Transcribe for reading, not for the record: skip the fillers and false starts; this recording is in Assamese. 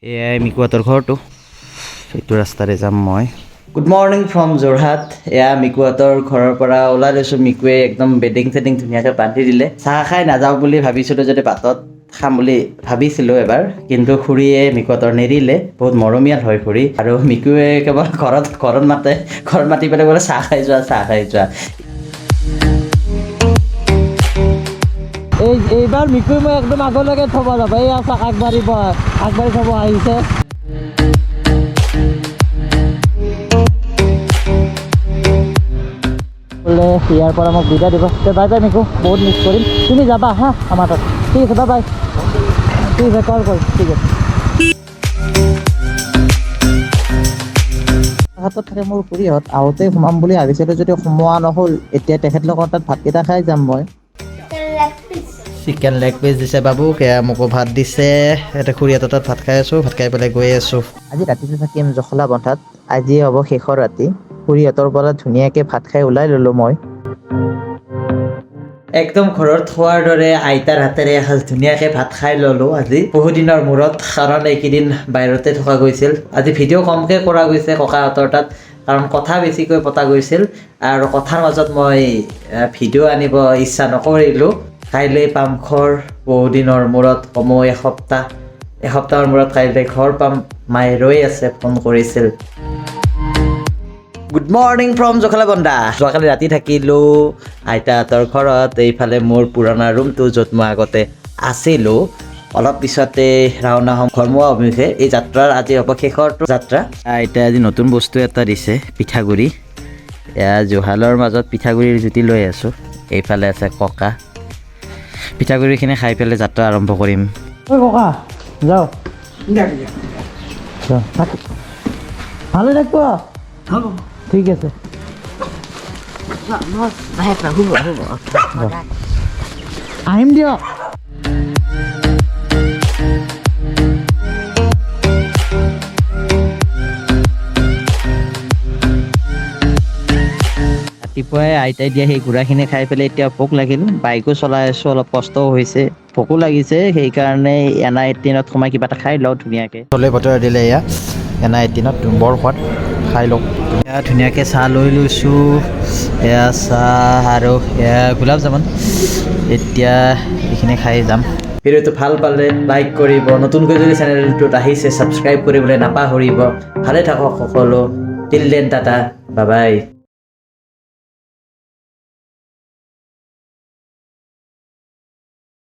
এয়াই মিকুৱাতৰ ঘৰটো এইটো ৰাস্তাৰে যাম মই গুড মৰ্ণিং ফ্ৰম যোৰহাট এয়া মিকুৱাতৰ ঘৰৰ পৰা ওলাই লৈছোঁ মিকুৱে একদম বেডিং চেডিং ধুনীয়াকৈ বান্ধি দিলে চাহ খাই নাযাওঁ বুলি ভাবিছিলোঁ যদি বাটত খাম বুলি ভাবিছিলোঁ এবাৰ কিন্তু খুৰীয়ে মিকুৱাতৰ নেৰিলে বহুত মৰমীয়াল হয় খুৰী আৰু মিকুৱে কেৱল ঘৰত মাতি পেলাই বোলে চাহ খাই যোৱা এইবাৰ মিকুৱে মই একদম আগলৈকে থ'ব যাব এই চাক আগবাঢ়ি থ'ব আহিছে বোলে ইয়াৰ পৰা মোক বিদায় দিব বাই বাই মিকু বহুত মিছ কৰিম তুমি যাবা হা আমাৰ তাত ঠিক আছে বাই ঠিক আছে কল কৰিম ঠিক আছে হাতত থাকে মোৰ খুৰীহঁত আহোঁতে সোমাম বুলি ভাবিছিলোঁ যদি সোমোৱা নহ'ল এতিয়া তেখেতলোকৰ তাত ভাতকেইটা খাই যাম মই চিকেন লেগ পিচ দিছে বাবু সেয়া মোকো ভাত দিছে এতিয়া খুৰীহঁতৰ তাত ভাত খাই আছোঁ ভাত খাই পেলাই গৈ আছোঁ আজি ৰাতিটো থাকিম জখলা বন্ধাত আজি হ'ব শেষৰ ৰাতি খুৰীহঁতৰ পৰা ধুনীয়াকৈ ভাত খাই ওলাই ল'লোঁ মই একদম ঘৰত খোৱাৰ দৰে আইতাৰ হাতেৰে এসাঁজ ধুনীয়াকৈ ভাত খাই ল'লোঁ আজি বহুদিনৰ মূৰত কাৰণ এইকেইদিন বাহিৰতে থকা গৈছিল আজি ভিডিঅ' কমকৈ কৰা গৈছে ককাহঁতৰ তাত কাৰণ কথা বেছিকৈ পতা গৈছিল আৰু কথাৰ মাজত মই ভিডিঅ' আনিব ইচ্ছা নকৰিলোঁ কাইলৈ পাম ঘৰ বহুদিনৰ মূৰত কমেও এসপ্তাহৰ মূৰত কাইলৈ ঘৰ পাম মায়ে ৰৈ আছে ফোন কৰিছিল গুড মৰ্ণিং ফ্ৰম জখলাবন্ধা যোৱাকালি ৰাতি থাকিলোঁ আইতাহঁতৰ ঘৰত এইফালে মোৰ পুৰণা ৰুমটো য'ত মই আগতে আছিলোঁ অলপ পিছতে ৰাওনা হ'ম ঘৰমুৱা অভিমুখে এই যাত্ৰাৰ আজি হ'ব শেষৰটো যাত্ৰা আইতাই আজি নতুন বস্তু এটা দিছে পিঠাগুড়ি এয়া জুহালৰ মাজত পিঠাগুড়িৰ জুতি লৈ আছোঁ এইফালে আছে ককা পিঠাগুড়িখিনি খাই পেলাই যাত্ৰা আৰম্ভ কৰিম ঐ ককা যাওঁ ভালে থাকিব হ'ব ঠিক আছে আহিম দিয়ক ৰাতিপুৱাই আইতাই দিয়া সেই গুড়াখিনি খাই পেলাই এতিয়া ভোক লাগিল বাইকো চলাই আছোঁ অলপ কষ্টও হৈছে ভোকো লাগিছে সেইকাৰণে NYN সোমাই কিবা এটা খাই লওঁ ধুনীয়াকৈ চলে বতৰা দিলে এয়া NYN বৰ সোৱাদ খাই লওঁ এয়া ধুনীয়াকৈ চাহ লৈ লৈছোঁ এয়া চাহ আৰু এয়া গোলাপ জামুন এতিয়া এইখিনি খাই যাম ভিডিঅ'টো ভাল পালে লাইক কৰিব নতুনকৈ যদি চেনেলটোত আহিছে ছাবস্ক্ৰাইব কৰিবলৈ নাপাহৰিব ভালে থাকক সকলো till then tata bye bye